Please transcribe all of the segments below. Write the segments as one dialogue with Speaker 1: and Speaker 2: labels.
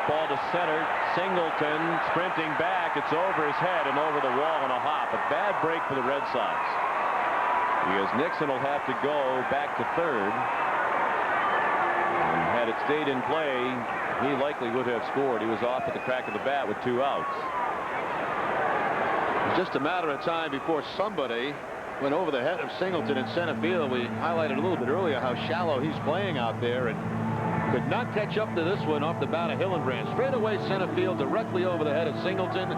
Speaker 1: ball to center. Singleton sprinting back. It's over his head and over the wall on a hop. A bad break for the Red Sox, because Nixon will have to go back to third. And had it stayed in play, he likely would have scored. He was off at the crack of the bat with 2 outs.
Speaker 2: It's just a matter of time before somebody went over the head of Singleton in center field. We highlighted a little bit earlier how shallow he's playing out there, and could not catch up to this one off the bat of Hillenbrand. Straight away center field, directly over the head of Singleton.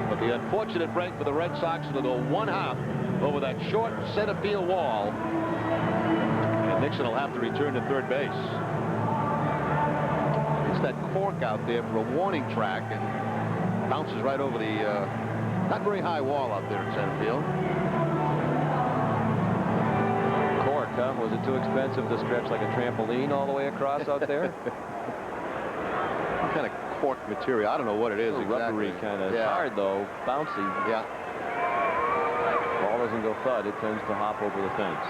Speaker 2: But the unfortunate break for the Red Sox will go 1/2 over that short center field wall. And Nixon will have to return to third base. It's that cork out there for a warning track, and bounces right over the not very high wall out there in center field.
Speaker 1: Was it too expensive to stretch like a trampoline all the way across out there?
Speaker 2: What kind of cork material? I don't know what it is. Exactly.
Speaker 1: Rubbery kind of. Yeah. Hard though, bouncy.
Speaker 2: Yeah.
Speaker 1: Ball doesn't go thud. It tends to hop over the fence.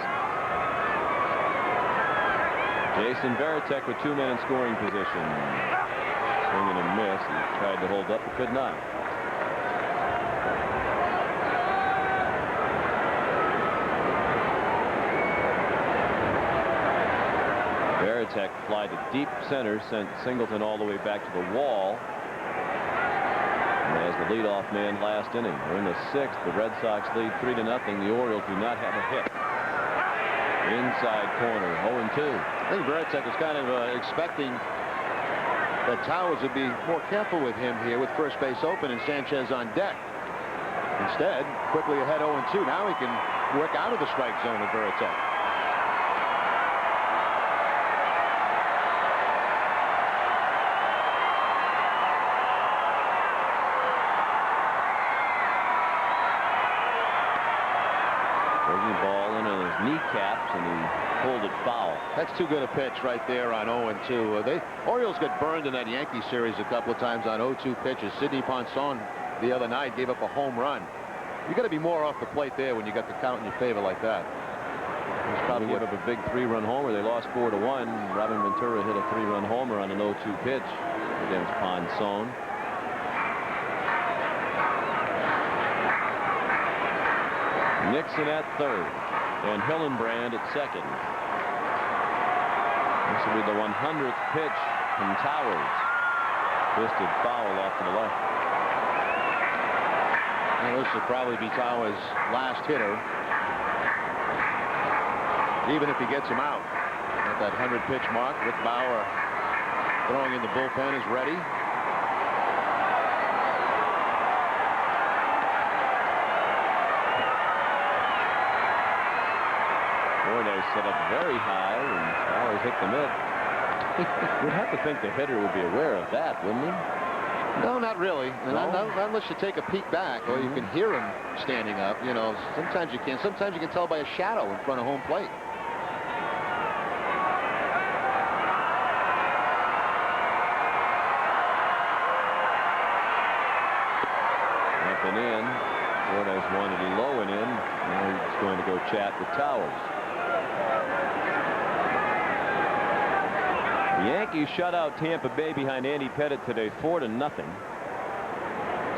Speaker 1: Jason Varitek with 2 men in scoring position. Swinging and miss. He tried to hold up, but could not. Varitek fly to deep center, sent Singleton all the way back to the wall. And as the leadoff man last inning. We're in the 6th. The Red Sox lead 3-0. The Orioles do not have a hit. Inside corner, 0-2.
Speaker 2: I think Varitek was kind of expecting that Towers would be more careful with him here with first base open and Sanchez on deck. Instead, quickly ahead 0-2. Now he can work out of the strike zone with Varitek.
Speaker 1: Kneecaps, and he pulled it foul.
Speaker 2: That's too good a pitch right there on 0-2. The Orioles got burned in that Yankee series a couple of times on 0-2 pitches. Sidney Ponson the other night gave up a home run. You got to be more off the plate there when you got the count in your favor like that.
Speaker 1: He's probably gave up a big 3-run homer. They lost 4-1. Robin Ventura hit a 3-run homer on an 0-2 pitch against Ponson. Nixon at third. And Hillenbrand at second. This will be the 100th pitch from Towers. Twisted foul off to the left.
Speaker 2: Well, this will probably be Towers' last hitter, even if he gets him out. At that 100 pitch mark, Rick Bauer throwing in the bullpen is ready.
Speaker 1: Set up very high, and Towers hit the mitt. You'd have to think the hitter would be aware of that, wouldn't he?
Speaker 2: No, not really.
Speaker 1: No?
Speaker 2: Not unless you take a peek back, or you can hear him standing up. You know, sometimes you can. Sometimes you can tell by a shadow in front of home plate.
Speaker 1: Up and in. Fordyce wanted Lowe and in. Now he's going to go chat with Towers. The Yankees shut out Tampa Bay behind Andy Pettitte today 4-0.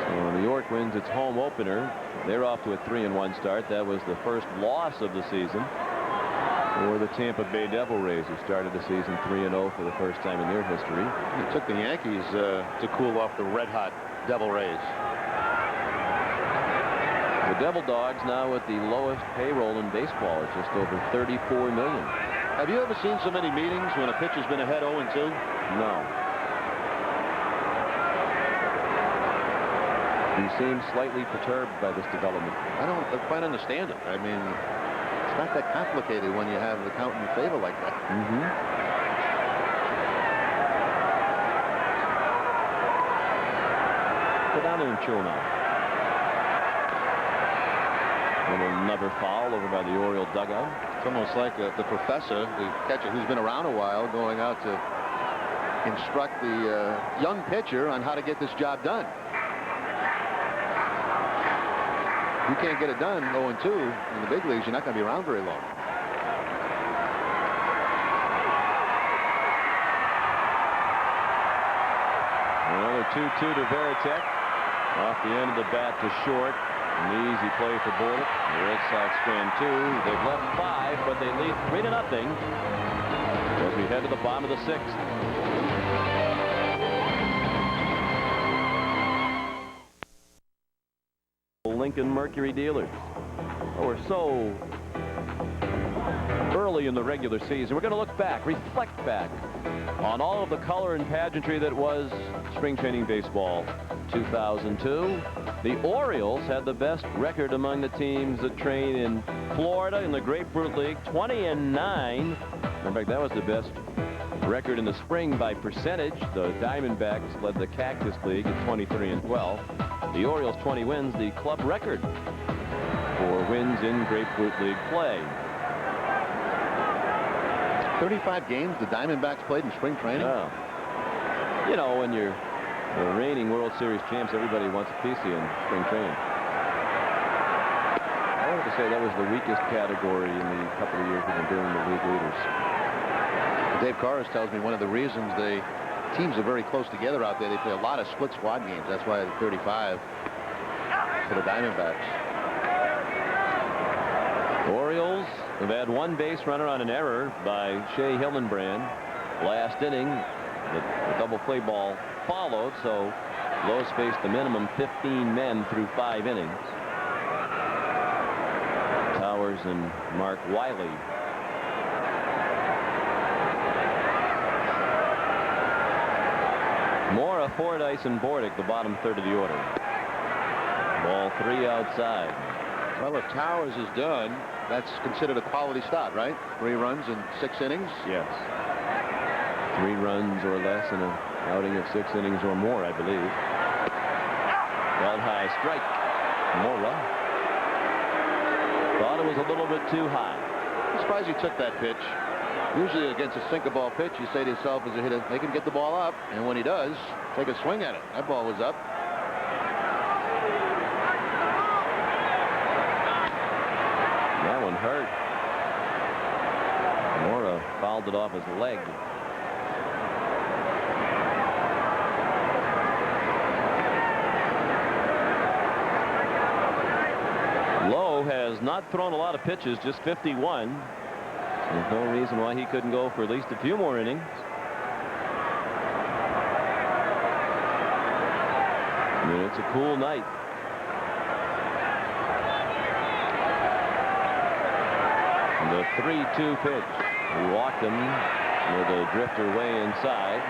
Speaker 1: So New York wins its home opener. They're off to a 3-1 start. That was the first loss of the season for the Tampa Bay Devil Rays, who started the season 3-0 for the first time in their history.
Speaker 2: It took the Yankees to cool off the red-hot Devil Rays.
Speaker 1: The Devil Dogs now with the lowest payroll in baseball at just over $34 million.
Speaker 2: Have you ever seen so many meetings when a pitcher's been ahead 0-2?
Speaker 1: No. He seems slightly perturbed by this development.
Speaker 2: I don't quite understand it. I mean, it's not that complicated when you have the count in your favor like that.
Speaker 1: Go down there and chill now. Another foul over by the Oriole dugout.
Speaker 2: It's almost like the professor, the catcher who's been around a while, going out to instruct the young pitcher on how to get this job done. You can't get it done 0-2 in the big leagues, you're not going to be around very long.
Speaker 1: 2-2 to Veritek. Off the end of the bat to short. An easy play for Bordick. The Red Sox strand 2. They've left 5, but they lead 3-0 as we head to the bottom of the 6th. Lincoln Mercury dealers. Oh, we're so early in the regular season. We're going to look back, reflect back on all of the color and pageantry that was spring training baseball 2002. The Orioles had the best record among the teams that train in Florida in the Grapefruit League, 20-9. In fact, that was the best record in the spring by percentage. The Diamondbacks led the Cactus League at 23-12. The Orioles 20 wins, the club record for wins in Grapefruit League play.
Speaker 2: 35 games the Diamondbacks played in spring training.
Speaker 1: You know, when you're the reigning World Series champs, everybody wants a piece of you in spring training. I wanted to say that was the weakest category in the couple of years we've been doing the league leaders.
Speaker 2: Dave Carras tells me one of the reasons the teams are very close together out there, they play a lot of split squad games. That's why the 35 for the Diamondbacks.
Speaker 1: Orioles have had one base runner on an error by Shea Hillenbrand. Last inning, the double play ball followed, so Lowe faced the minimum 15 men through 5 innings. Towers and Mark Wiley. Mora, Fordyce, and Bordick, the bottom third of the order. Ball 3 outside.
Speaker 2: Well, if Towers is done, that's considered a quality start, right? 3 runs in 6 innings?
Speaker 1: Yes. 3 runs or less in an outing of 6 innings or more, I believe. Held high strike. Mora. Thought it was a little bit too high.
Speaker 2: I'm surprised he took that pitch. Usually against a sinker ball pitch, you say to yourself as a hitter, make him get the ball up. And when he does, take a swing at it. That ball was up.
Speaker 1: That one hurt. Mora fouled it off his leg. Lowe has not thrown a lot of pitches, just 51. There's no reason why he couldn't go for at least a few more innings. I mean, it's a cool night. The 3-2 pitch. He walked him with a drifter way inside.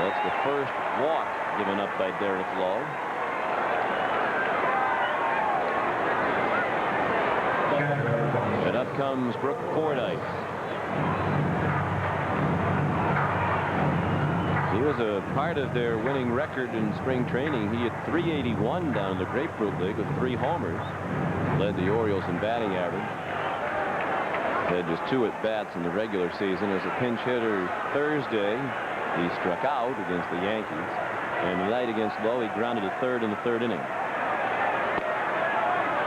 Speaker 1: That's the first walk given up by Derek Lowe. And up comes Brooke Fordyce. He was a part of their winning record in spring training. He had 381 down in the Grapefruit League with 3 homers. Led the Orioles in batting average. Had just 2 at-bats in the regular season. As a pinch hitter Thursday, he struck out against the Yankees. And tonight against Lowe, he grounded a third in the 3rd inning.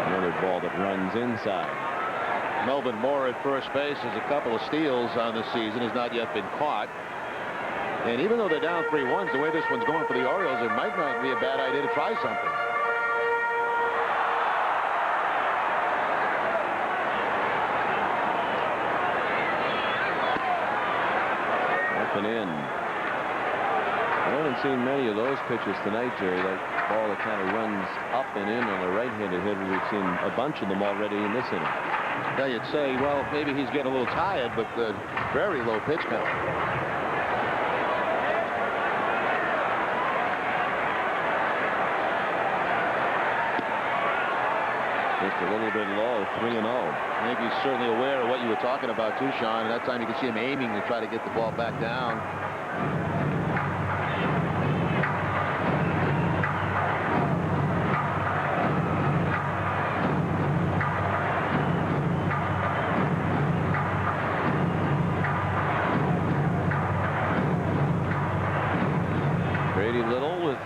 Speaker 1: Another ball that runs inside.
Speaker 2: Melvin Moore at first base has a couple of steals on this season, has not yet been caught. And even though they're down 3-1, the way this one's going for the Orioles, it might not be a bad idea to try something.
Speaker 1: Up and in. I haven't seen many of those pitches tonight, Jerry. That ball that kind of runs up and in on a right-handed hitter. We've seen a bunch of them already in this inning.
Speaker 2: Yeah, you'd say, well, maybe he's getting a little tired, but very low pitch count.
Speaker 1: Just a little bit low, 3-0.
Speaker 2: I think he's certainly aware of what you were talking about, too, Sean. And that time you can see him aiming to try to get the ball back down.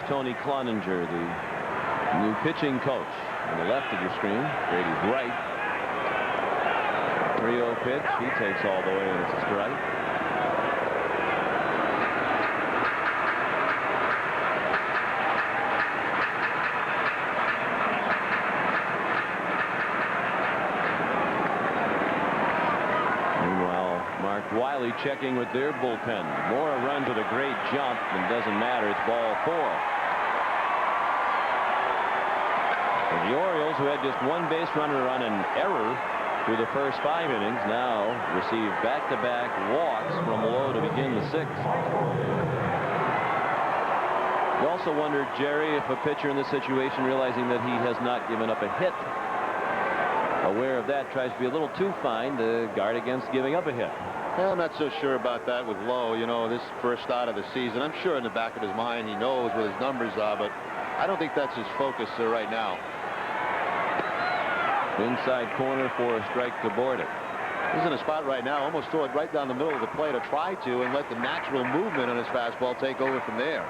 Speaker 1: Tony Cloninger, the new pitching coach. On the left of your screen, Brady's right. 3-0 pitch. He takes all the way, and it's a strike. Wiley checking with their bullpen. Mora runs with a great jump and doesn't matter. It's ball 4. And the Orioles, who had just one base runner on an error through the first 5 innings, now receive back-to-back walks from Lowe to begin the 6th. You also wonder, Jerry, if a pitcher in this situation, realizing that he has not given up a hit, aware of that, tries to be a little too fine to guard against giving up a hit.
Speaker 2: Well, I'm not so sure about that with Lowe. You know, this first start of the season, I'm sure in the back of his mind he knows what his numbers are, but I don't think that's his focus right now.
Speaker 1: Inside corner for a strike to Bordick.
Speaker 2: He's in a spot right now, almost throw it right down the middle of the plate, or try to, and let the natural movement on his fastball take over from there.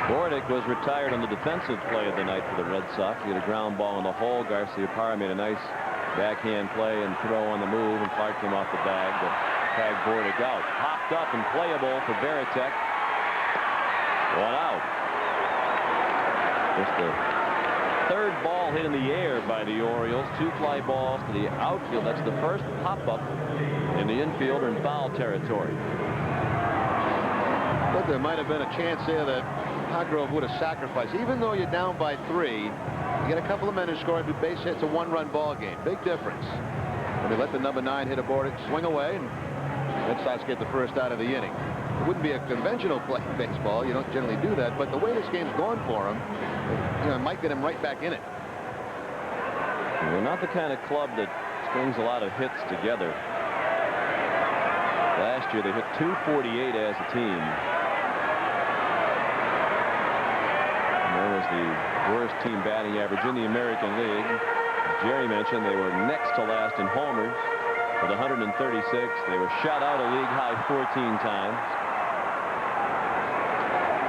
Speaker 1: Bordick was retired on the defensive play of the night for the Red Sox. He had a ground ball in the hole. Garcia-Parra made a nice backhand play and throw on the move, and Clark came off the bag to tag Bordick out. Popped up and playable for Varitek. 1 out. Just the 3rd ball hit in the air by the Orioles. 2 fly balls to the outfield. That's the first pop-up in the infield or in foul territory.
Speaker 2: But there might have been a chance there that Hargrove would have sacrificed. Even though you're down by 3, you get a couple of men who score every base hit. It's a 1-run ball game. Big difference. And they let the number 9 hitter Bordick swing away, and Red Sox get the first out of the inning. It wouldn't be a conventional play in baseball. You don't generally do that. But the way this game's going for him, you know, it might get him right back in it.
Speaker 1: They're not the kind of club that strings a lot of hits together. Last year they hit .248 as a team. And that was the worst team batting average in the American League. As Jerry mentioned, they were next to last in homers with 136. They were shut out a league high 14 times.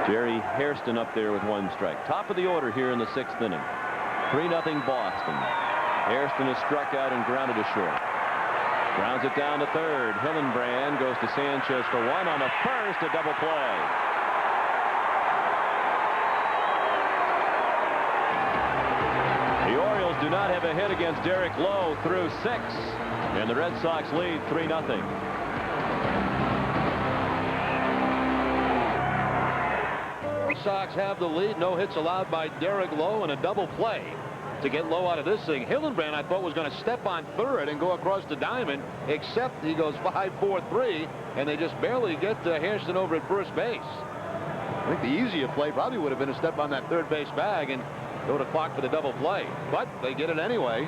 Speaker 1: Jerry Hairston up there with 1 strike. Top of the order here in the 6th inning. 3-0 Boston. Hairston is struck out and grounded to short. Grounds it down to 3rd. Hillenbrand goes to Sanchez for 1 on the first, a double play. The Orioles do not have a hit against Derek Lowe through 6, and the Red Sox lead 3-0.
Speaker 2: Sox have the lead. No hits allowed by Derek Lowe, and a double play to get Lowe out of this thing. Hillenbrand, I thought, was going to step on 3rd and go across the diamond, except he goes 5-4-3, and they just barely get Hairston over at first base. I think the easier play probably would have been to step on that 3rd base bag and go to Clark for the double play, but they get it anyway.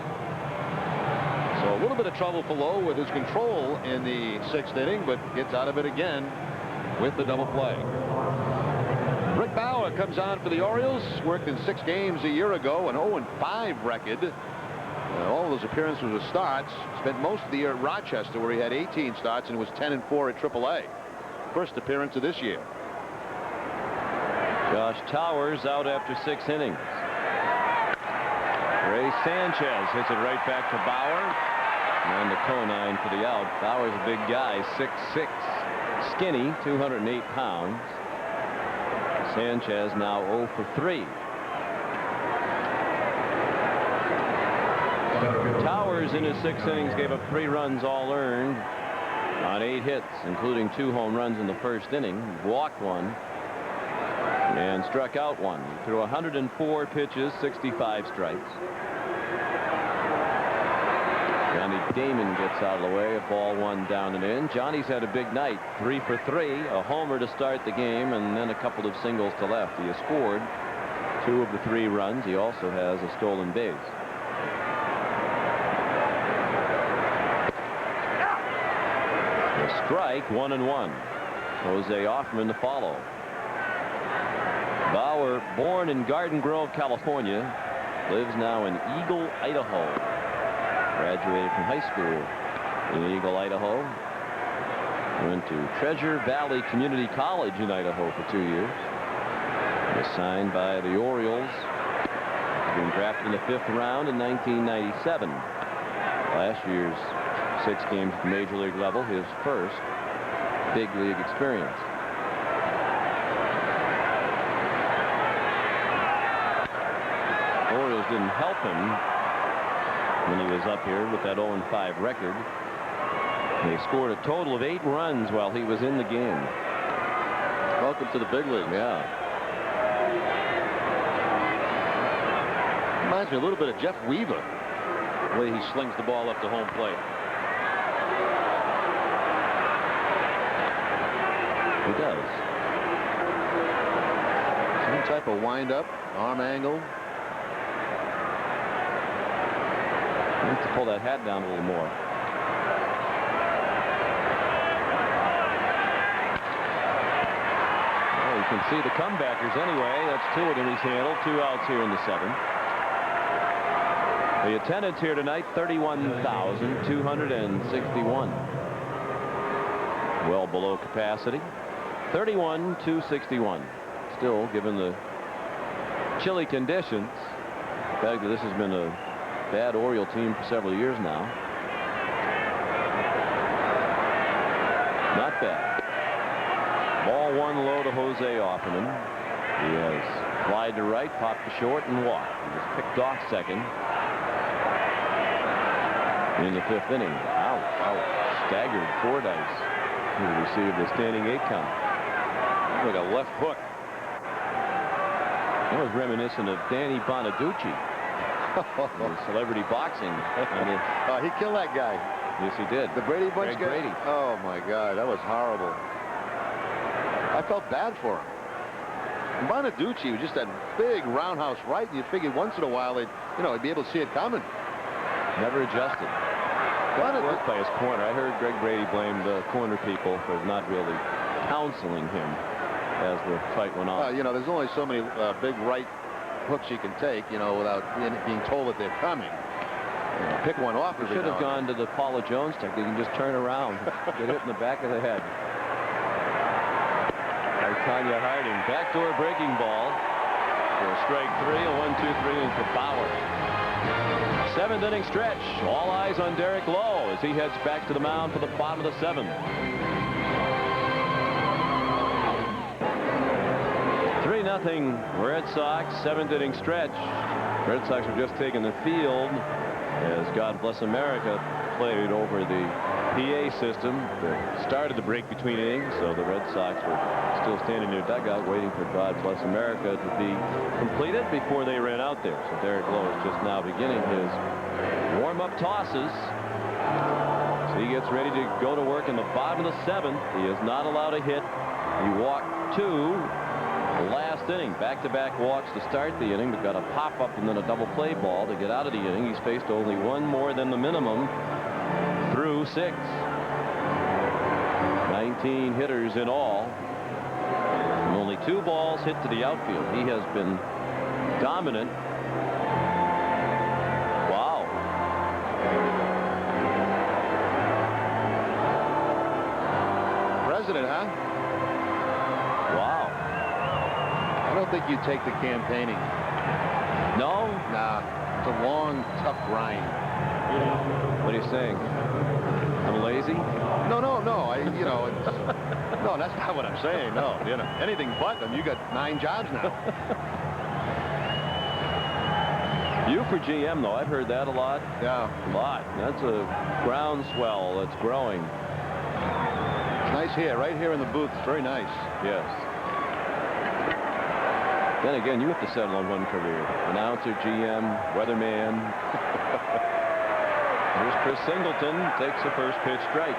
Speaker 2: So a little bit of trouble for Lowe with his control in the 6th inning, but gets out of it again with the double play. Rick Bauer comes on for the Orioles. Worked in 6 games a year ago, an 0-5 record. All those appearances were starts. Spent most of the year at Rochester, where he had 18 starts and was 10-4 at AAA. First appearance of this year.
Speaker 1: Josh Towers out after 6 innings. Ray Sanchez hits it right back to Bauer. And the Conine for the out. Bauer's a big guy, 6'6", skinny, 208 pounds. Sanchez now 0 for 3. Towers in his 6 innings gave up 3 runs all earned on 8 hits, including 2 home runs in the first inning. Walked 1 and struck out 1. Threw 104 pitches, 65 strikes. Johnny Damon gets out of the way. A ball 1 down and in. Johnny's had a big night. 3 for 3. A homer to start the game, and then a couple of singles to left. He has scored 2 of the 3 runs. He also has a stolen base. A strike, 1-1. Jose Hoffman to follow. Bauer, born in Garden Grove, California, lives now in Eagle, Idaho. Graduated from high school in Eagle, Idaho. Went to Treasure Valley Community College in Idaho for 2 years. Was signed by the Orioles. Being drafted in the 5th round in 1997. Last year's 6 games at the major league level, his first big league experience. Orioles didn't help him when he was up here with that 0-5 record. They scored a total of 8 runs while he was in the game.
Speaker 2: Welcome to the big leagues.
Speaker 1: Yeah.
Speaker 2: Reminds me a little bit of Jeff Weaver, the way he slings the ball up to home plate.
Speaker 1: He does.
Speaker 2: Some type of wind-up, arm angle.
Speaker 1: He needs to pull that hat down a little more. Well, you can see the comebackers anyway. That's 2 of them he's handled. 2 outs here in the 7th. The attendance here tonight, 31,261. Well below capacity. 31,261. Still, given the chilly conditions, the fact that this has been a bad Oriole team for several years now. Not bad. Ball 1 low to Jose Offerman. He has flied to right, popped to short, and walked. He was picked off second in the 5th inning. Ouch. Staggered Fordyce. He received a standing 8 count.
Speaker 2: Like a left hook.
Speaker 1: That was reminiscent of Danny Bonaducci. Celebrity boxing.
Speaker 2: He killed that guy.
Speaker 1: Yes, he did.
Speaker 2: The Brady Bunch guy.
Speaker 1: Brady.
Speaker 2: Oh my God, that was horrible. I felt bad for him. And Bonaducci was just that big roundhouse right, and you figured once in a while he'd be able to see it coming.
Speaker 1: Never adjusted. Got worked by his corner. I heard Greg Brady blame the corner people for not really counseling him as the fight went on.
Speaker 2: There's only so many big right hooks you can take, without being told that they're coming. Pick one off.
Speaker 1: You should have gone to the Paula Jones technique and just turn around, get hit in the back of the head. By Tanya Harding, backdoor breaking ball for a strike 3, a 1-2-3 inning for Bauer. 7th inning stretch. All eyes on Derek Lowe as he heads back to the mound for the bottom of the 7th. 3-0 Red Sox, 7th inning stretch. Red Sox were just taking the field as God Bless America played over the PA system that started the break between innings. So the Red Sox were still standing in their dugout waiting for God Bless America to be completed before they ran out there. So Derek Lowe is just now beginning his warm-up tosses. So he gets ready to go to work in the bottom of the 7th. He is not allowed a hit. He walked 2 the last inning. Back-to-back walks to start the inning, but got a pop-up and then a double play ball to get out of the inning. He's faced only 1 more than the minimum through 6. 19 hitters in all. And only 2 balls hit to the outfield. He has been dominant. Wow.
Speaker 2: President, huh?
Speaker 1: Wow.
Speaker 2: I don't think you take the campaigning.
Speaker 1: No?
Speaker 2: Nah. It's a long, tough grind.
Speaker 1: What are you saying? I'm lazy?
Speaker 2: No. No, that's not what I'm saying. No, anything but. You got 9 jobs now.
Speaker 1: You for GM, though. I've heard that a lot.
Speaker 2: Yeah.
Speaker 1: A lot. That's a groundswell that's growing.
Speaker 2: It's nice here, right here in the booth. It's very nice.
Speaker 1: Yes. Then again, you have to settle on one career. Announcer, GM, weatherman. Here's Chris Singleton. Takes the first pitch strike.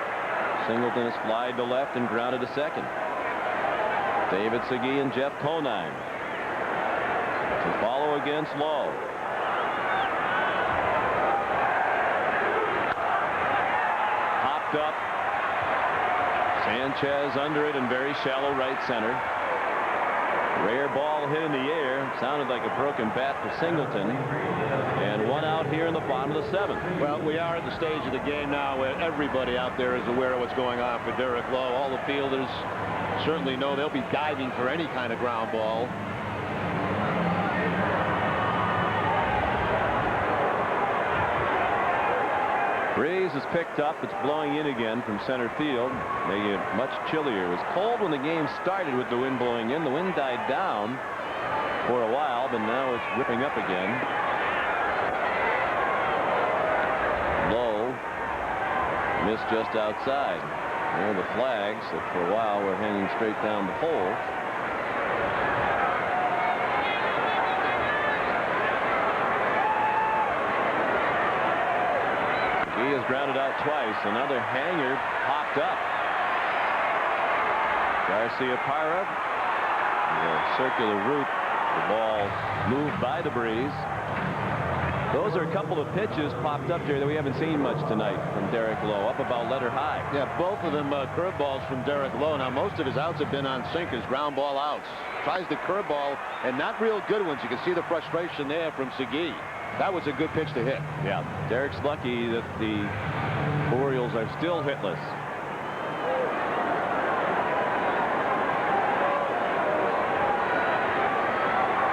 Speaker 1: Singleton is flied to left and grounded to second. David Segui and Jeff Conine to follow against Lowe. Popped up. Sanchez under it in very shallow right center. Rare ball hit in the air. Sounded like a broken bat for Singleton. And 1 out here in the bottom of the 7th.
Speaker 2: Well, we are at the stage of the game now where everybody out there is aware of what's going on for Derek Lowe. All the fielders certainly know they'll be diving for any kind of ground ball.
Speaker 1: Breeze is picked up. It's blowing in again from center field, making it much chillier. It was cold when the game started with the wind blowing in. The wind died down for a while, but now it's whipping up again. missed just outside. There are the flags that for a while were hanging straight down the pole. He is grounded out twice. Another hanger popped up. Garcia Parra, a circular route. The ball moved by the breeze. Those are a couple of pitches popped up here that we haven't seen much tonight from Derek Lowe. Up about letter high.
Speaker 2: Yeah, both of them curveballs from Derek Lowe. Now, most of his outs have been on sinkers, ground ball outs. Tries the curveball, and not real good ones. You can see the frustration there from Segui. That was a good pitch to hit.
Speaker 1: Yeah, Derek's lucky that the Orioles are still hitless.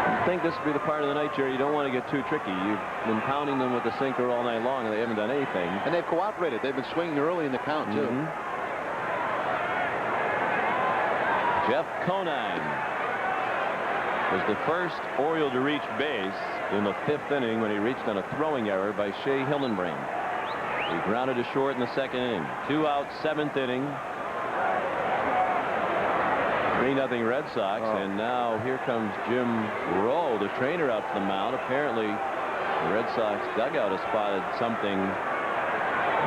Speaker 1: I think this would be the part of the night, Jerry, you don't want to get too tricky. You've been pounding them with the sinker all night long, and they haven't done anything.
Speaker 2: And they've cooperated. They've been swinging early in the count, too.
Speaker 1: Jeff Conine was the first Oriole to reach base in the 5th inning when he reached on a throwing error by Shea Hillenbrand. He grounded to short in the 2nd inning. 2 out, 7th inning. 3-0 Red Sox, and now here comes Jim Rowe, the trainer, out to the mound. Apparently, the Red Sox dugout has spotted something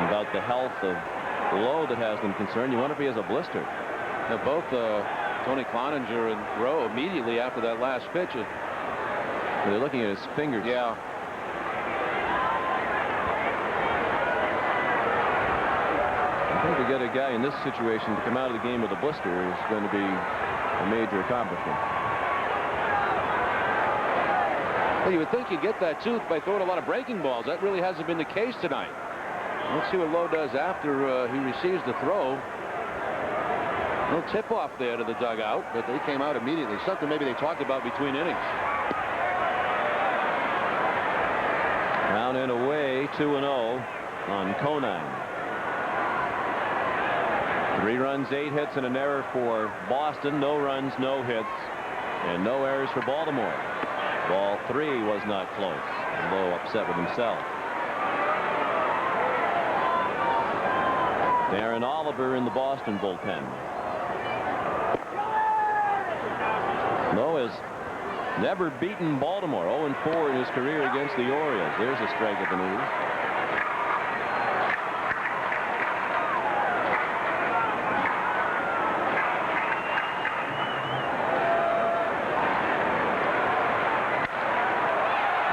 Speaker 1: about the health of Lowe that has them concerned. You wonder if he has a blister.
Speaker 2: Now, both Tony Cloninger and Rowe immediately after that last pitch.
Speaker 1: They're looking at his fingers.
Speaker 2: Yeah.
Speaker 1: I think to get a guy in this situation to come out of the game with a blister is going to be a major accomplishment.
Speaker 2: Well, you would think you get that too by throwing a lot of breaking balls. That really hasn't been the case tonight. Let's see what Lowe does after he receives the throw. No tip-off there to the dugout, but they came out immediately. Something maybe they talked about between innings.
Speaker 1: Down and away, 2-0 on Conine. 3 runs, 8 hits, and an error for Boston. No runs, no hits, and no errors for Baltimore. Ball 3 was not close. Lowe upset with himself. Darren Oliver in the Boston bullpen. Lowe has never beaten Baltimore. 0-4 in his career against the Orioles. There's a strike at the knees.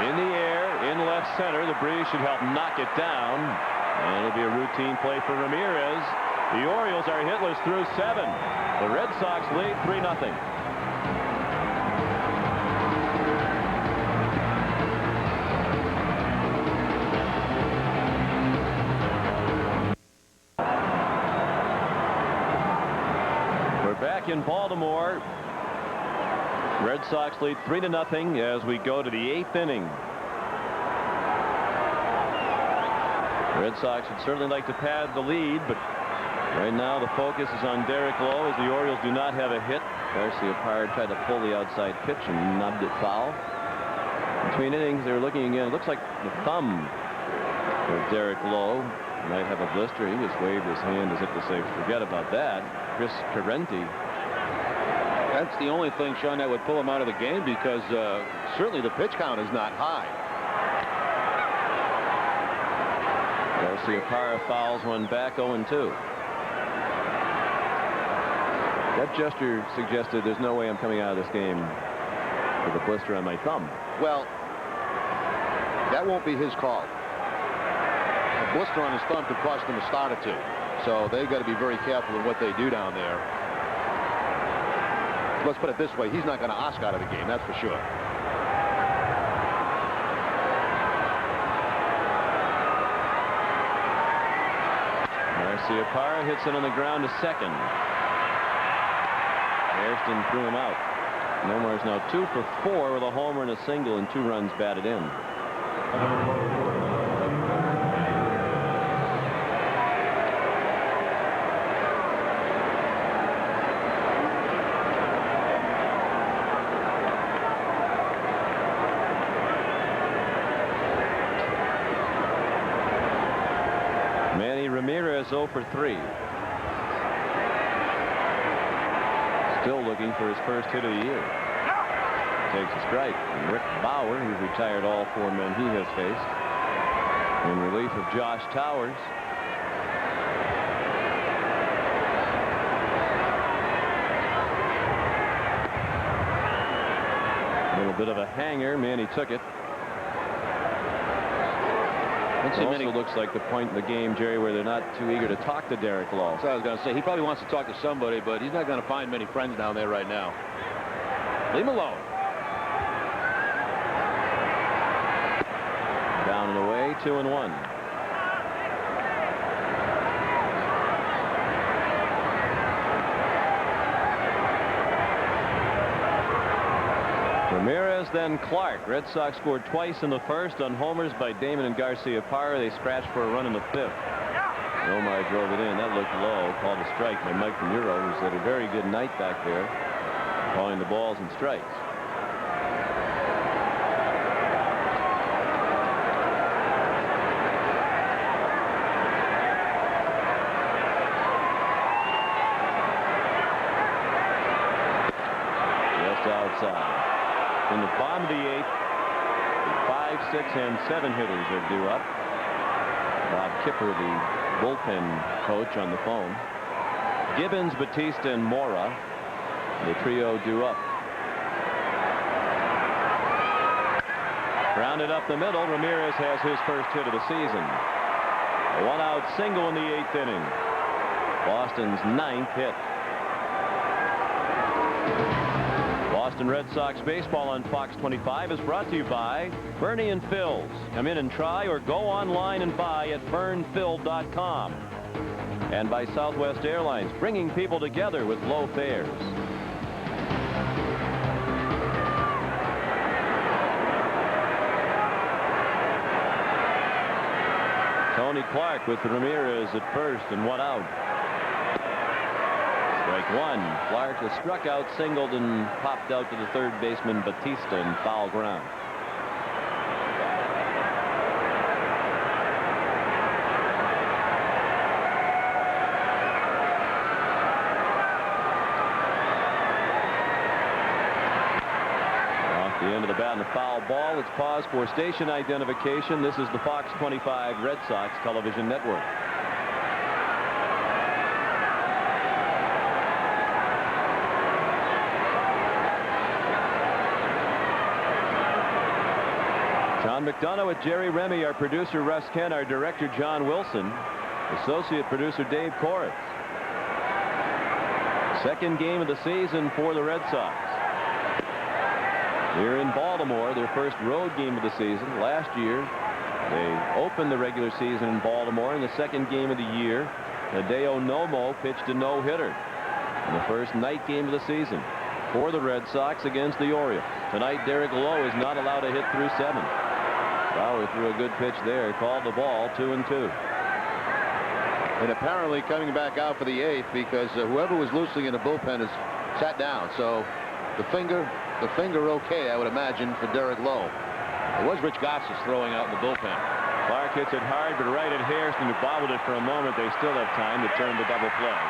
Speaker 1: In the air, in left center. The breeze should help knock it down. And it'll be a routine play for Ramirez. The Orioles are hitless through 7. The Red Sox lead 3-0. Back in Baltimore, Red Sox lead 3-0 as we go to the 8th inning. Red Sox would certainly like to pad the lead, but right now the focus is on Derek Lowe as the Orioles do not have a hit. Garcia Parra tried to pull the outside pitch and knobbed it foul. Between innings, they were looking again. It looks like the thumb of Derek Lowe might have a blister. He just waved his hand as if to say, forget about that. Chris Carenti.
Speaker 2: That's the only thing, Sean, that would pull him out of the game because certainly the pitch count is not high.
Speaker 1: Garcia Parra fouls one back, 0-2. That gesture suggested there's no way I'm coming out of this game with a blister on my thumb.
Speaker 2: Well, that won't be his call. A blister on his thumb could cost him a start or 2. So they've got to be very careful in what they do down there. Let's put it this way. He's not going to ask out of the game. That's for sure.
Speaker 1: Garcia Parra hits it on the ground to second. Hairston threw him out. Nomar is now 2 for 4 with a homer and a single and 2 runs batted in. Ramirez 0 for 3. Still looking for his first hit of the year. Takes a strike. And Rick Bauer, who's retired all 4 men he has faced, in relief of Josh Towers. A little bit of a hanger. Manny took it. It also looks like the point in the game, Jerry, where they're not too eager to talk to Derek Lowe.
Speaker 2: So I was going to say, he probably wants to talk to somebody, but he's not going to find many friends down there right now. Leave him alone.
Speaker 1: Down and away, 2-1. Ramirez, then Clark. Red Sox scored twice in the first on homers by Damon and Garcia-Parra. They scratched for a run in the 5th. Omar drove it in. That looked low. Called a strike by Mike Demuro, who's had a very good night back there, calling the balls and strikes. Just outside. In the bottom of the 8th, 5, 6, and 7 hitters are due up. Bob Kipper, the bullpen coach, on the phone. Gibbons, Batista, and Mora, the trio due up. Grounded up the middle. Ramirez has his first hit of the season. A 1-out single in the 8th inning. Boston's 9th hit. Boston Red Sox baseball on Fox 25 is brought to you by Bernie and Phil's. Come in and try or go online and buy at burnphil.com. And by Southwest Airlines, bringing people together with low fares. Tony Clark with Ramirez at first and 1 out. Strike 1. Clark has struck out, singled, and popped out to the third baseman Batista in foul ground. Off the end of the bat and a foul ball. Let's pause for station identification. This is the Fox 25 Red Sox television network. John McDonough with Jerry Remy, our producer Russ Kent, our director John Wilson, associate producer Dave Koritz. Second game of the season for the Red Sox. Here in Baltimore, their first road game of the season. Last year, they opened the regular season in Baltimore in the second game of the year. Hideo Nomo pitched a no-hitter in the first night game of the season for the Red Sox against the Orioles. Tonight, Derek Lowe is not allowed to hit through 7. Bauer threw a good pitch there, called the ball 2-2.
Speaker 2: And apparently coming back out for the 8th because whoever was loosely in the bullpen has sat down. So the finger okay, I would imagine, for Derek Lowe. It was Rich Gossett throwing out in the bullpen.
Speaker 1: Clark hits it hard, but right at Hairston, who bobbled it for a moment. They still have time to turn the double play.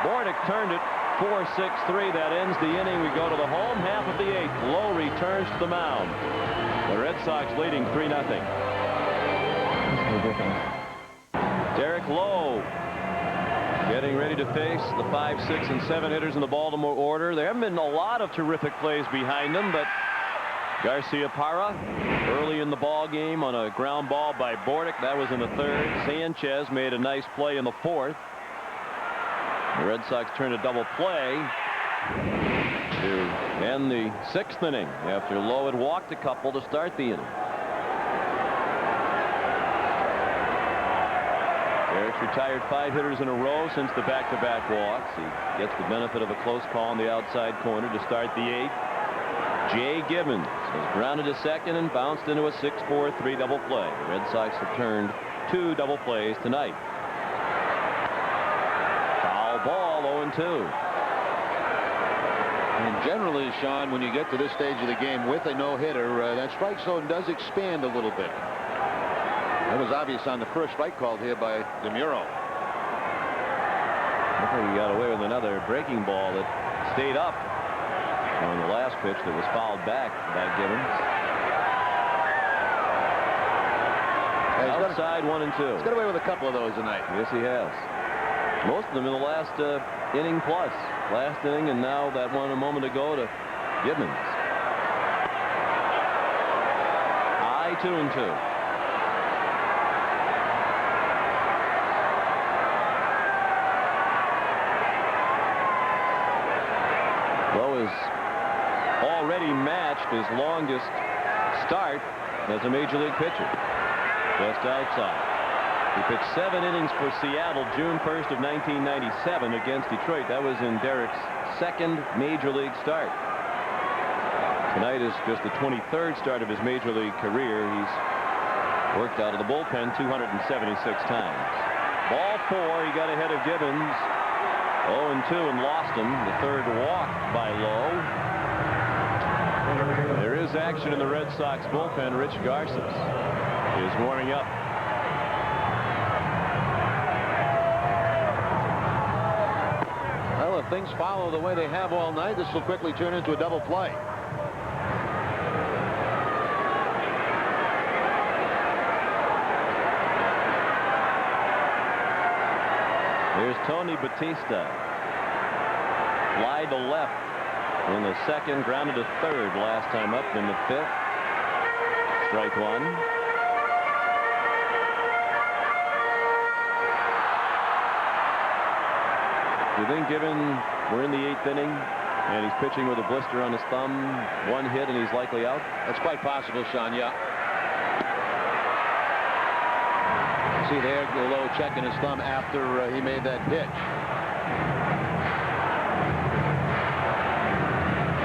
Speaker 1: Bordick turned it 4-6-3. That ends the inning. We go to the home half of the 8th. Lowe returns to the mound. The Red Sox leading 3-0. Derek Lowe getting ready to face the 5, 6, and 7 hitters in the Baltimore order. There haven't been a lot of terrific plays behind them, but Garcia-Parra early in the ball game on a ground ball by Bordick. That was in the 3rd. Sanchez made a nice play in the 4th. The Red Sox turned a double play to end the 6th inning after Lowe had walked a couple to start the inning. Derek's retired 5 hitters in a row since the back-to-back walks. He gets the benefit of a close call in the outside corner to start the 8th. Jay Gibbons was grounded to second and bounced into a 6-4-3 double play. The Red Sox have turned 2 double plays tonight. Foul ball, 0-2.
Speaker 2: And generally, Sean, when you get to this stage of the game with a no-hitter, that strike zone does expand a little bit. That was obvious on the first strike called here by Demuro.
Speaker 1: Looks like he got away with another breaking ball that stayed up on the last pitch that was fouled back by Gibbons. Outside 1 and 2.
Speaker 2: He's got away with a couple of those tonight.
Speaker 1: Yes, he has. Most of them in the last inning plus. Last inning, and now that one a moment ago to Gibbons. High 2 and 2. Lowe has already matched his longest start as a major league pitcher. Just outside. He pitched 7 innings for Seattle June 1st of 1997 against Detroit. That was in Derek's second major league start. Tonight is just the 23rd start of his major league career. He's worked out of the bullpen 276 times. Ball 4. He got ahead of Gibbons. 0 and 2 and lost him. The third walk by Lowe. There is action in the Red Sox bullpen. Rich Garces is warming up.
Speaker 2: Well, if things follow the way they have all night, this will quickly turn into a double play.
Speaker 1: Here's Tony Batista. Fly to left in the second, grounded to third last time up in the 5th. Strike 1. You think, given we're in the 8th inning and he's pitching with a blister on his thumb, 1 hit and he's likely out?
Speaker 2: That's quite possible, Sean. Yeah. See there, Lowe checking his thumb after he made that pitch.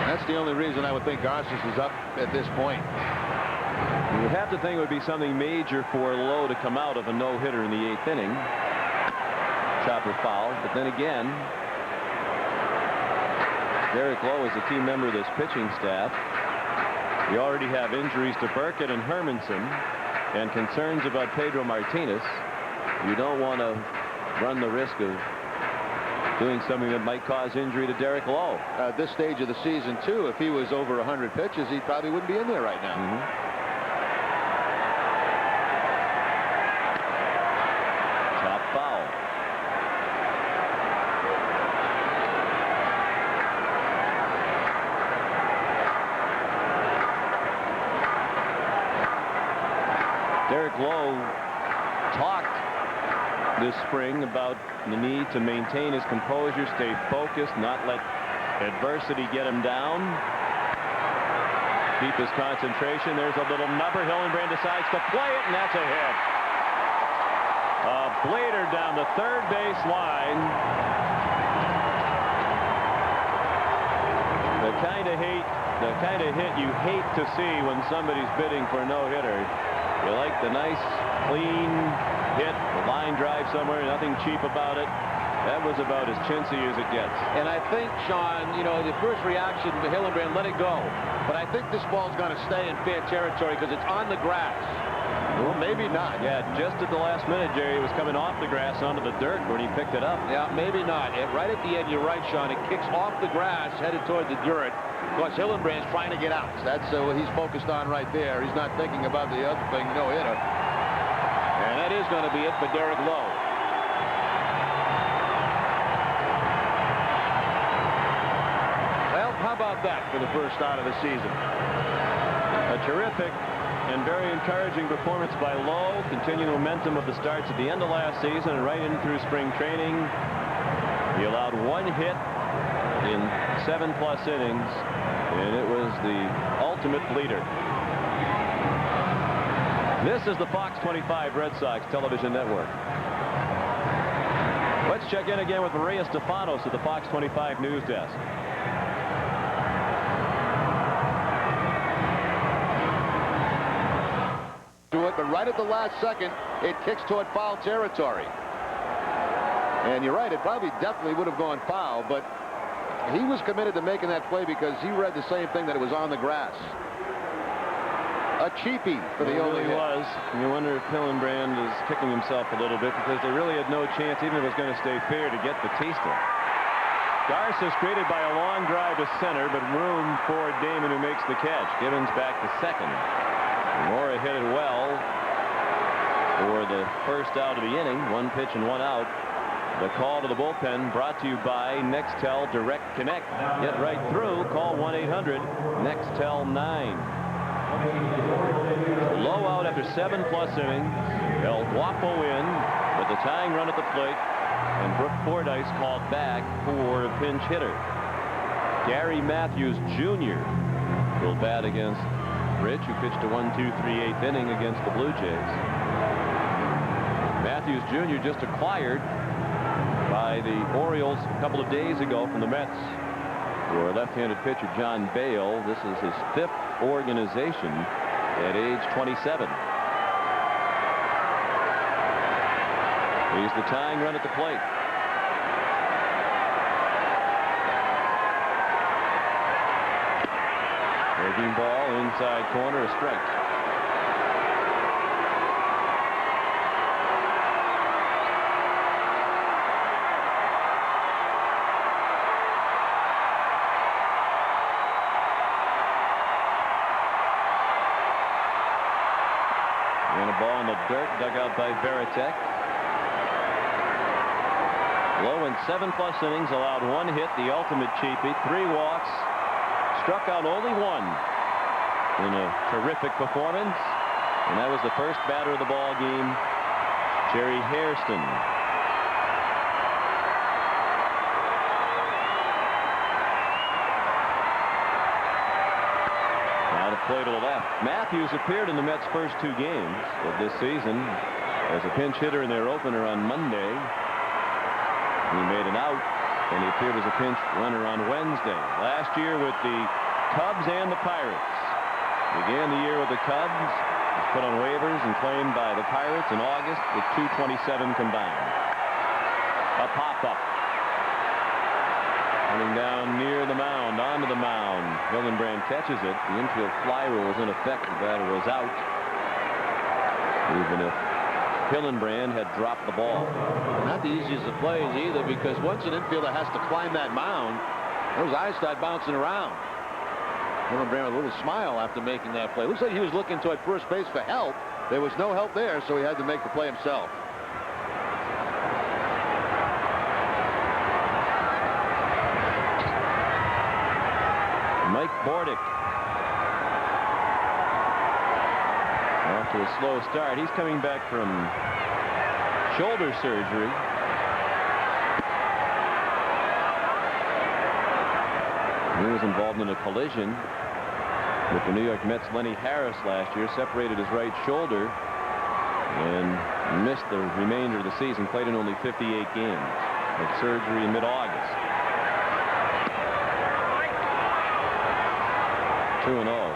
Speaker 2: That's the only reason I would think Garces is up at this point.
Speaker 1: You would have to think it would be something major for Lowe to come out of a no-hitter in the 8th inning. Chopper foul, but then again, Derek Lowe is a team member of this pitching staff. You already have injuries to Burkett and Hermanson and concerns about Pedro Martinez. You don't want to run the risk of doing something that might cause injury to Derek Lowe.
Speaker 2: At this stage of the season, too, if he was over 100 pitches, he probably wouldn't be in there right now.
Speaker 1: Chop foul. Derek Lowe talked this spring about the need to maintain his composure, stay focused, not let adversity get him down, keep his concentration. There's a little number. Hillenbrand decides to play it, and that's a hit. A blader down the third base line. The kind of hit you hate to see when somebody's bidding for a no-hitter. You like the nice, clean hit, the line drive somewhere, nothing cheap about it. That was about as chintzy as it gets.
Speaker 2: And I think, Sean, you know, the first reaction to Hillenbrand, let it go. But I think this ball's going to stay in fair territory because it's on the grass. Well, maybe not.
Speaker 1: Yeah, just at the last minute, Jerry, it was coming off the grass onto the dirt when he picked it up.
Speaker 2: Yeah, maybe not. And right at the end, you're right, Sean. It kicks off the grass, headed toward the dirt. Of course, Hillenbrand's trying to get out. That's what he's focused on right there. He's not thinking about the other thing, no-hitter. And that is going to be it for Derek Lowe. Well, how about that for the first start of the season?
Speaker 1: A terrific and very encouraging performance by Lowe. Continuing the momentum of the starts at the end of last season and right in through spring training. He allowed 1 hit in 7+ innings, and it was the ultimate leader. This is the Fox 25 Red Sox television network. Let's check in again with Maria Stefanos at the Fox 25 news desk.
Speaker 2: But right at the last second, it kicks toward foul territory. And you're right, it probably definitely would have gone foul, but he was committed to making that play because he read the same thing, that it was on the grass. A cheapie for the only
Speaker 1: really
Speaker 2: hit.
Speaker 1: was. And you wonder if Hillenbrand is kicking himself a little bit because they really had no chance, even if it was going to stay fair, to get Batista. Garcia's created by a long drive to center, but room for Damon, who makes the catch. Gibbons back to second. Mora hit it well for the first out of the inning. 1 pitch and 1 out. The call to the bullpen brought to you by Nextel Direct Connect. Get right through. Call 1-800-NEXTEL 9. Lowe out after 7+ innings. El Guapo in with the tying run at the plate, and Brooke Fordyce called back for a pinch hitter. Gary Matthews Jr. will bat against Rich, who pitched a 1-2-3/8 inning against the Blue Jays. Matthews Jr. just acquired by the Orioles a couple of days ago from the Mets for left-handed pitcher John Bale. This is his 5th organization at age 27. He's the tying run at the plate. Breaking ball inside corner, a strike. And a ball in the dirt, dug out by Veritek. Lowe in 7+ innings, allowed 1 hit, the ultimate cheapie, 3 walks, struck out only 1 in a terrific performance. And that was the first batter of the ball game, Jerry Hairston. Now to play to the left. Matthews appeared in the Mets' first 2 games of this season as a pinch hitter in their opener on Monday. He made an out, and he appeared as a pinch runner on Wednesday. Last year with the Cubs and the Pirates. Began the year with the Cubs, was put on waivers and claimed by the Pirates in August with 227 combined. A pop-up. Coming down near the mound, onto the mound. Hillenbrand catches it. The infield fly rule was in effect. The batter was out. Even if Hillenbrand had dropped the ball.
Speaker 2: Not the easiest of plays either, because once an infielder has to climb that mound, those eyes start bouncing around. Hillenbrand with a little smile after making that play. Looks like he was looking toward first base for help. There was no help there, so he had to make the play himself.
Speaker 1: Mike Bordick off to a slow start. He's coming back from shoulder surgery. He was involved in a collision with the New York Mets' Lenny Harris last year, separated his right shoulder and missed the remainder of the season, played in only 58 games. Had surgery in mid-August. 2-0.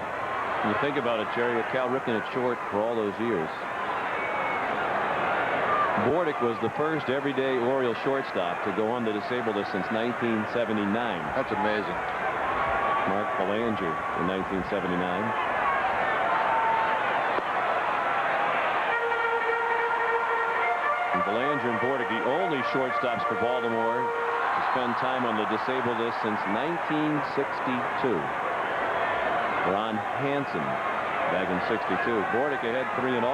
Speaker 1: When you think about it, Jerry, with Cal Ripken at short for all those years, Bordick was the first everyday Oriole shortstop to go on the disabled list since 1979.
Speaker 2: That's amazing.
Speaker 1: Mark Belanger in 1979. And Belanger and Bordick, the only shortstops for Baltimore to spend time on the disabled list since 1962. Ron Hansen back in 62. Bordick ahead 3-0. He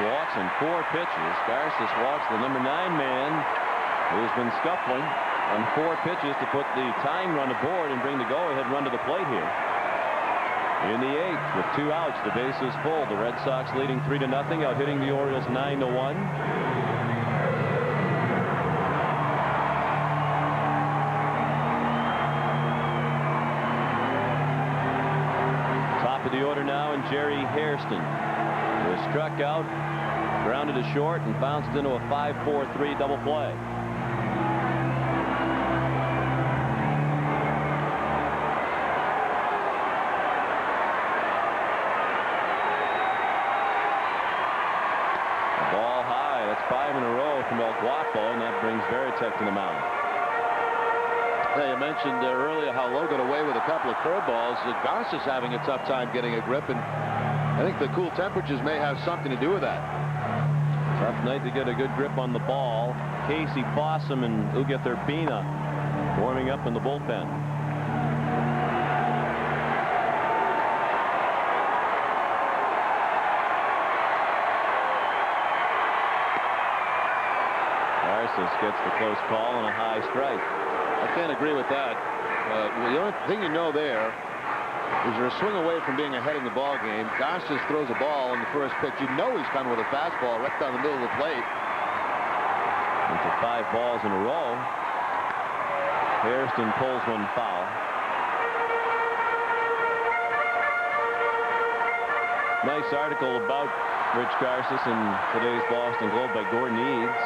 Speaker 1: walks in 4 pitches. Garces walks the number 9 man, who's been scuffling on 4 pitches to put the tying run aboard and bring the go-ahead run to the plate here. In the 8th, with 2 outs, the bases full. The Red Sox leading 3-0, out hitting the Orioles 9-1. Top of the order now, and Jerry Hairston was struck out, grounded to short, and bounced into a 5-4-3 double play. A ball high. That's 5 in a row from El Guapo, and that brings Veritek to the mound.
Speaker 2: Hey, you mentioned earlier how Lowe got away with a couple of curveballs. Garcia's having a tough time getting a grip, and I think the cool temperatures may have something to do with that.
Speaker 1: Tough night to get a good grip on the ball. Casey Fossum and Uge Thurbina warming up in the bullpen. Garcia gets the close call and a high strike.
Speaker 2: I can't agree with that. The only thing you know there is you're a swing away from being ahead in the ball game. Garcia throws a ball in the first pitch. You know he's coming with a fastball right down the middle of the plate.
Speaker 1: Into 5 balls in a row. Hairston pulls one foul. Nice article about Rich Garcia in today's Boston Globe by Gordon Eads.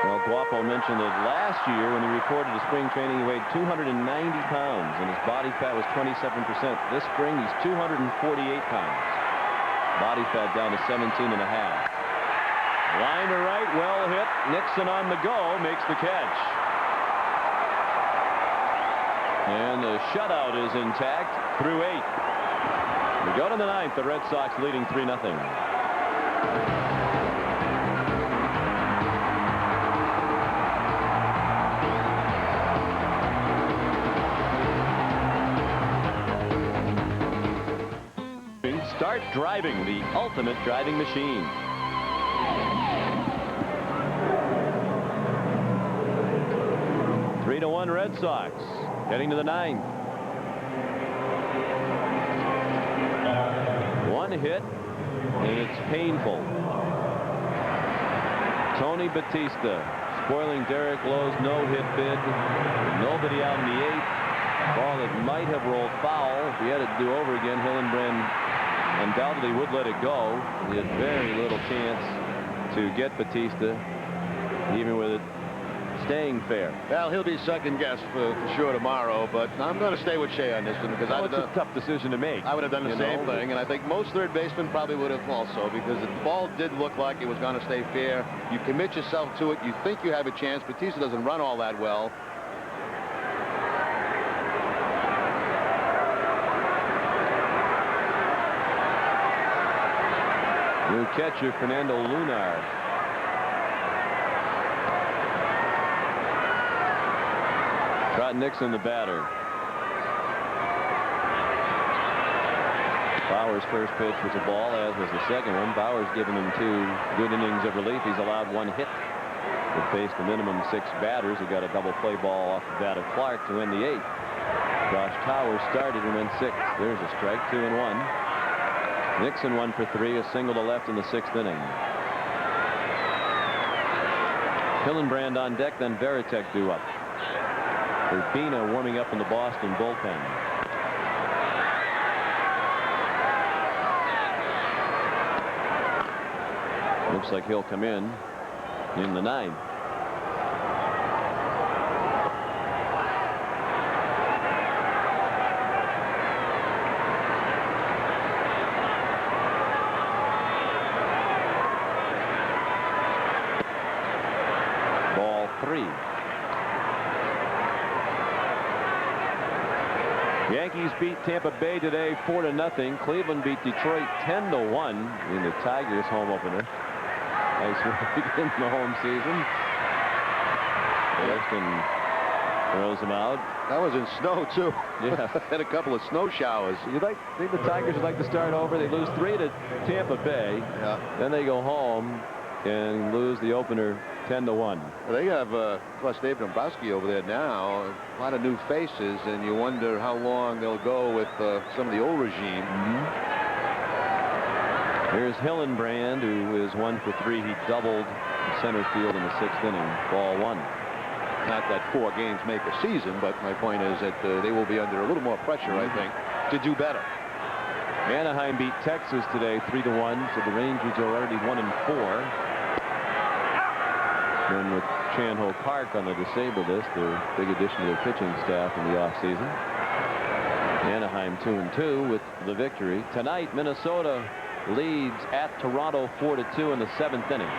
Speaker 1: Well, Guapo mentioned that last year when he reported to spring training, he weighed 290 pounds and his body fat was 27%. This spring, he's 248 pounds. Body fat down to 17.5. Line to right, well hit. Nixon on the go, makes the catch. And the shutout is intact through 8. We go to the 9th, the Red Sox leading 3-0. Start driving, the ultimate driving machine. Three to 1 Red Sox heading to the 9th. One hit and it's painful. Tony Batista spoiling Derek Lowe's no-hit bid. Nobody out in the 8th. Ball that might have rolled foul. If he had it to do over again, Hillenbrand undoubtedly would let it go. He had very little chance to get Batista, even with it staying fair.
Speaker 2: Well, he'll be second guessed for sure tomorrow, but I'm going to stay with Shea on this one because
Speaker 1: it's a tough decision to make.
Speaker 2: I would have done the same thing, and I think most third basemen probably would have also, because the ball did look like it was going to stay fair. You commit yourself to it. You think you have a chance. Batista doesn't run all that well.
Speaker 1: New catcher Fernando Lunar. Trot Nixon the batter. Bauer's first pitch was a ball, as was the second one. Bauer's given him 2 good innings of relief. He's allowed 1 hit. He faced a minimum 6 batters. He got a double play ball off the bat of Clark to win the 8th. Josh Towers started and went 6th. There's a strike, 2-1. Nixon 1 for 3, a single to left in the 6th inning. Hillenbrand on deck, then Veritek due up. Urbina warming up in the Boston bullpen. Looks like he'll come in the 9th. Ball 3. Yankees beat Tampa Bay today 4-0. Cleveland beat Detroit 10-1 in the Tigers home opener. Nice week in the home season. Hairston throws him out.
Speaker 2: That was in snow too.
Speaker 1: Yeah.
Speaker 2: Had a couple of snow showers.
Speaker 1: You think the Tigers would like to start over? They lose 3 to Tampa Bay.
Speaker 2: Yeah.
Speaker 1: Then they go home and lose the opener 10-1.
Speaker 2: They have, of course, Dave Dombrowski over there now. A lot of new faces, and you wonder how long they'll go with some of the old regime.
Speaker 1: Here's Hillenbrand, who is 1 for 3. He doubled center field in the 6th inning. Ball 1.
Speaker 2: Not that 4 games make a season, but my point is that they will be under a little more pressure, I think, to do better.
Speaker 1: Anaheim beat Texas today 3-1, so the Rangers are already 1-4. Then with Chan-Ho Park on the disabled list, their big addition to their pitching staff in the offseason. Anaheim 2-2 with the victory. Tonight, Minnesota leads at Toronto 4-2 in the 7th inning.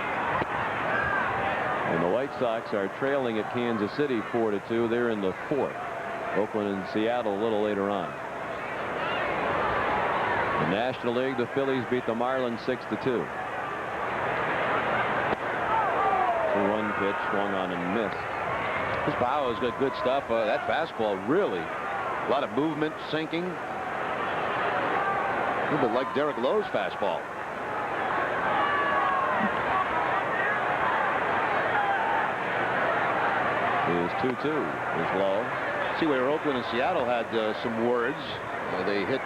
Speaker 1: And the White Sox are trailing at Kansas City 4-2. They're in the fourth. Oakland and Seattle a little later on. The National League, the Phillies beat the Marlins 6-2. 2-1 pitch swung on and missed.
Speaker 2: This Bauer's got good stuff. That fastball, really a lot of movement, sinking. A little bit like Derek Lowe's fastball.
Speaker 1: Is 2-2 is Lowe.
Speaker 2: See where Oakland and Seattle had some words. They hit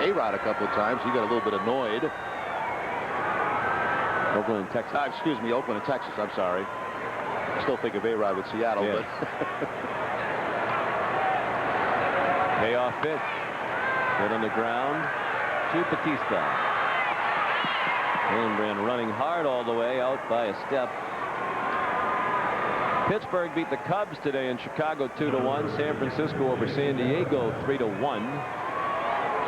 Speaker 2: A-Rod a couple of times. He got a little bit annoyed.
Speaker 1: Oakland and Texas.
Speaker 2: Excuse me, Oakland and Texas. I'm sorry. I still think of A-Rod with Seattle.
Speaker 1: Yes.
Speaker 2: But
Speaker 1: payoff pitch. Hit on the ground to Batista. Hillenbrand running hard all the way out by a step. Pittsburgh beat the Cubs today in Chicago 2-1. San Francisco over San Diego 3-1.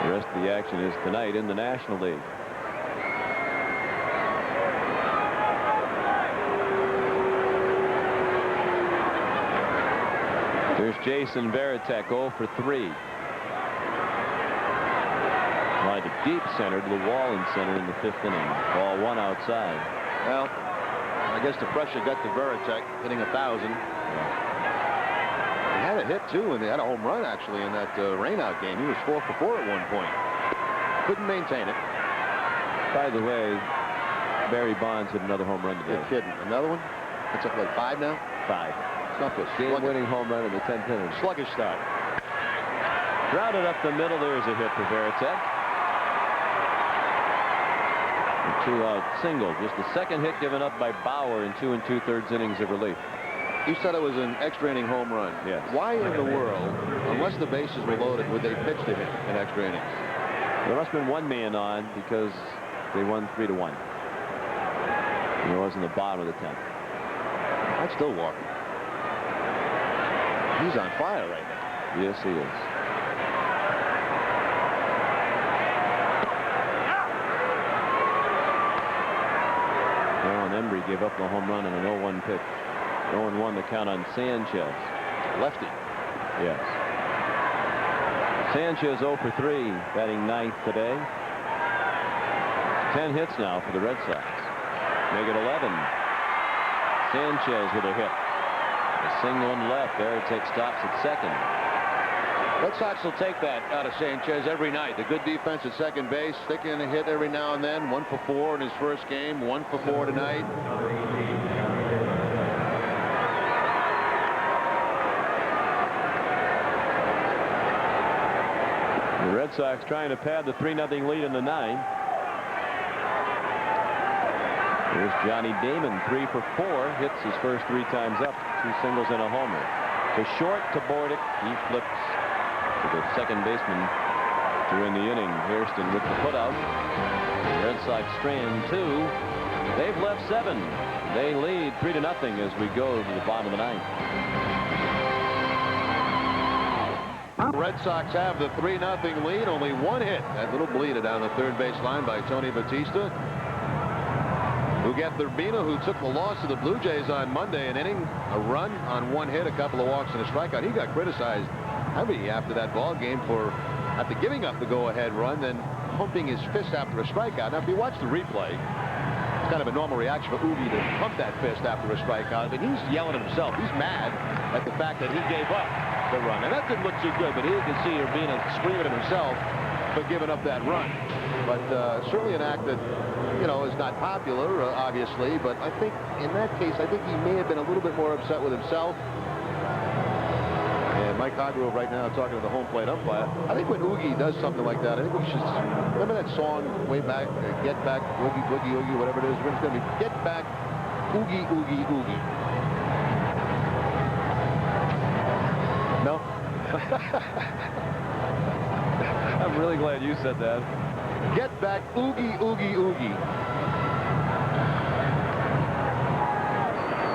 Speaker 1: The rest of the action is tonight in the National League. There's Jason Varitek 0 for 3. Tried to deep center to the wall in center in the 5th inning. Ball 1 outside.
Speaker 2: well, I guess the pressure got to Varitek hitting 1,000. He had a hit too, and they had a home run actually in that rainout game. He was 4 for 4 at one point. Couldn't maintain it.
Speaker 1: By the way, Barry Bonds hit another home run today.
Speaker 2: You're kidding. Another one? That's up like 5 now?
Speaker 1: 5.
Speaker 2: It's not good.
Speaker 1: Game-winning home run in the 10th inning.
Speaker 2: Sluggish start.
Speaker 1: Grounded up the middle. There's a hit for Varitek. A 2-out single. Just the second hit given up by Bauer in 2 2/3 innings of relief.
Speaker 2: You said it was an extra inning home run.
Speaker 1: Yes.
Speaker 2: Why in the world, unless the bases were loaded, would they pitch to him in extra innings?
Speaker 1: There must have been one man on because they won 3-1. And it was in the bottom of the 10th.
Speaker 2: I'd still walk him. He's on fire right now.
Speaker 1: Yes, he is. Alan Embry gave up the home run on an 0-1 pitch. 0-1 the count on Sanchez.
Speaker 2: Lefty.
Speaker 1: Yes. Sanchez 0 for 3, batting 9th today. 10 hits now for the Red Sox. Make it 11. Sanchez with a hit. A single and left. Varitek stops at second.
Speaker 2: Red Sox will take that out of Sanchez every night. The good defense at second base, sticking a hit every now and then. 1 for 4 in his first game. 1 for 4 tonight.
Speaker 1: The Red Sox trying to pad the 3-0 lead in the 9th. Here's Johnny Damon, 3 for 4, hits his first 3 times up, 2 singles and a homer. To short to Bordick, he flips to the second baseman to win the inning. Hairston with the putout. The Red Sox strand 2. They've left 7. They lead 3-0 as we go to the bottom of the 9th.
Speaker 2: The Red Sox have the 3-0 lead. Only 1 hit. That little bleeder down the third base line by Tony Batista. Who get Urbina, who took the loss to the Blue Jays on Monday, an inning, a run on 1 hit, a couple of walks and a strikeout. He got criticized heavy after that ball game for after giving up the go-ahead run, then pumping his fist after a strikeout. Now, if you watch the replay, it's kind of a normal reaction for Oogie to pump that fist after a strikeout, but he's yelling at himself. He's mad at the fact that he gave up the run, and that didn't look too good. But you can see Urbina screaming at himself for giving up that run. But certainly an act that, you know, is not popular, obviously. But I think in that case, I think he may have been a little bit more upset with himself. And Mike Hargrove right now talking to the home plate umpire. I think when Oogie does something like that, I think we should remember that song way back, Get Back, Oogie, Boogie, Oogie, whatever it is. It's going to be Get Back, Oogie, Oogie, Oogie. No?
Speaker 1: I'm really glad you said that.
Speaker 2: Get back, Oogie, Oogie, Oogie.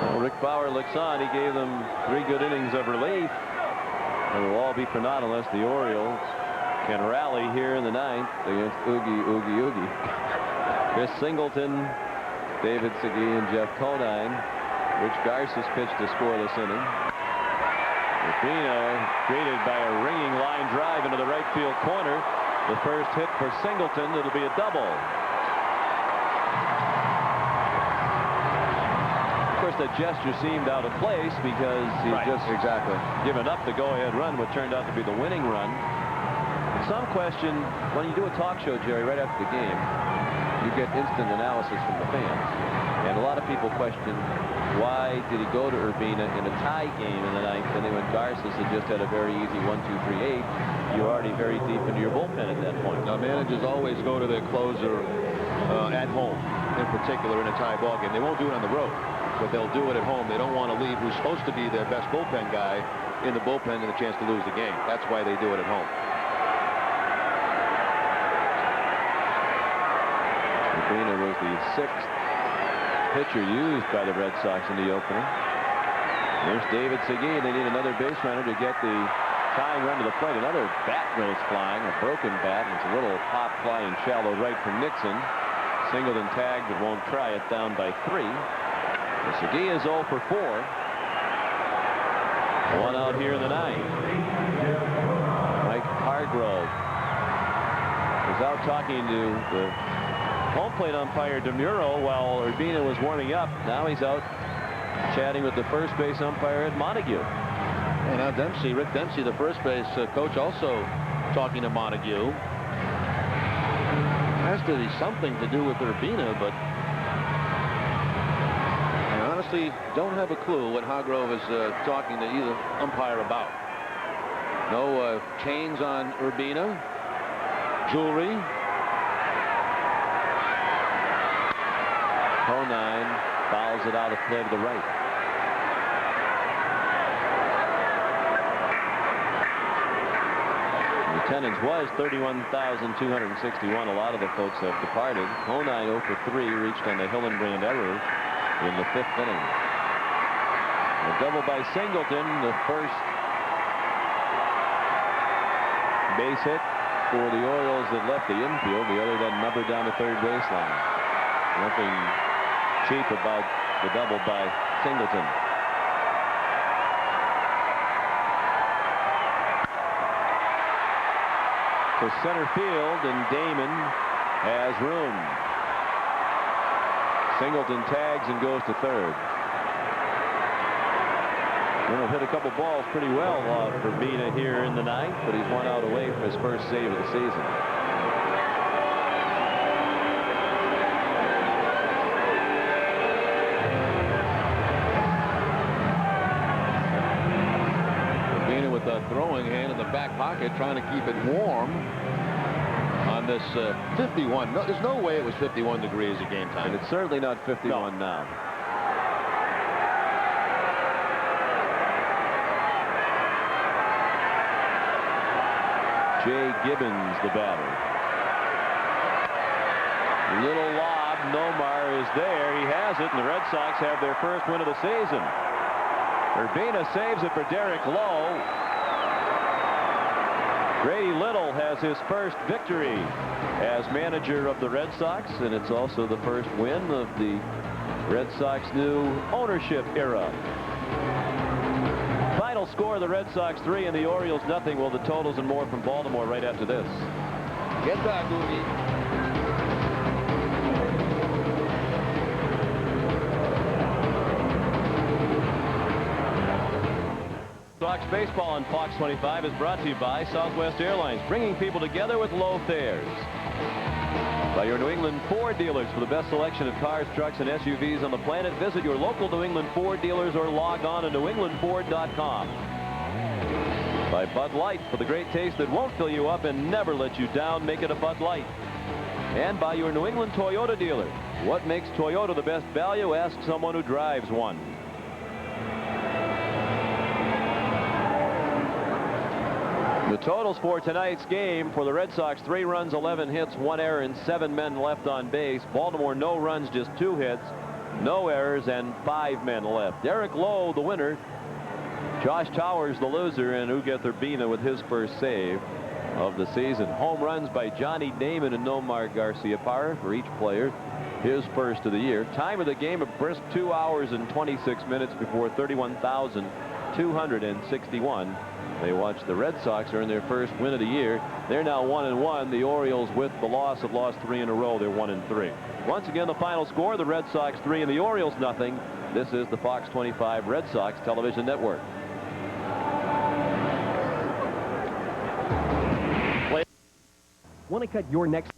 Speaker 1: Well, Rick Bauer looks on. He gave them 3 good innings of relief. It will all be for naught unless the Orioles can rally here in the 9th against Oogie, Oogie, Oogie. Chris Singleton, David Segui, and Jeff Conine Rich Garces pitched a scoreless inning. Urbina greeted by a ringing line drive into the right field corner. The first hit for Singleton. It'll be a double. Of course, that gesture seemed out of place because he just given up the go-ahead run, what turned out to be the winning run. Some question, when you do a talk show, Jerry, right after the game, you get instant analysis from the fans. And a lot of people question, why did he go to Urbina in a tie game in the ninth? And then when Garces had just had a very easy 1-2-3-8, you're already very deep into your bullpen at that point.
Speaker 2: Now, managers always go to their closer at home, in particular in a tie ball game. They won't do it on the road, but they'll do it at home. They don't want to leave who's supposed to be their best bullpen guy in the bullpen and a chance to lose the game. That's why they do it at home.
Speaker 1: Urbina was the 6th pitcher used by the Red Sox in the opener. There's David Segui. They need another base runner to get the tying run to the plate. Another bat goes flying, a broken bat, and it's a little pop flying shallow right from Nixon. Singleton tagged but won't try it, down by 3. Segui is 0 for 4. One out here in the ninth. Mike Hargrove was out talking to the home plate umpire DeMuro while Urbina was warming up. Now he's out chatting with the first base umpire at Montague.
Speaker 2: And now Rick Dempsey, the first base coach, also talking to Montague. Has to be something to do with Urbina, but I honestly don't have a clue what Hargrove is talking to either umpire about. No chains on Urbina, jewelry.
Speaker 1: 0-9 fouls it out of play to the right. The attendance was 31,261. A lot of the folks have departed. 0-9 0 for 3 reached on the Hillenbrand error in the 5th inning. A double by Singleton, the first base hit for the Orioles that left the infield. The other then numbered down the third baseline. Nothing cheap about the double by Singleton. To center field, and Damon has room. Singleton tags and goes to third. Well, hit a couple balls pretty well for Urbina here in the ninth, but he's 1 out away from his first save of the season.
Speaker 2: With a throwing hand in the back pocket, trying to keep it warm on this 51. No, there's no way it was 51 degrees at game time.
Speaker 1: And it's certainly not 51 now. Jay Gibbons, the batter. Little lob. Nomar is there. He has it, and the Red Sox have their first win of the season. Urbina saves it for Derek Lowe. Grady Little has his first victory as manager of the Red Sox, and it's also the first win of the Red Sox new ownership era. Final score, the Red Sox 3 and the Orioles nothing. Well, the totals and more from Baltimore right after this.
Speaker 2: Get back, movie.
Speaker 1: Sox baseball on Fox 25 is brought to you by Southwest Airlines, bringing people together with low fares. By your New England Ford dealers. For the best selection of cars, trucks, and SUVs on the planet, visit your local New England Ford dealers or log on to newenglandford.com. By Bud Light, for the great taste that won't fill you up and never let you down, make it a Bud Light. And by your New England Toyota dealer. What makes Toyota the best value? Ask someone who drives one. The totals for tonight's game for the Red Sox: 3 runs, 11 hits, 1 error, and 7 men left on base. Baltimore, no runs, just 2 hits, no errors, and 5 men left. Derek Lowe, the winner. Josh Towers, the loser, and Ugueth Urbina with his first save of the season. Home runs by Johnny Damon and Nomar Garciaparra for each player. his first of the year. Time of the game, a brisk 2 hours and 26 minutes before 31,261. They watched the Red Sox earn their first win of the year. They're now 1-1. The Orioles, with the loss, have lost 3 in a row. They're 1-3. Once again, the final score: the Red Sox 3 and the Orioles nothing. This is the Fox 25 Red Sox television network.
Speaker 3: Want to cut your next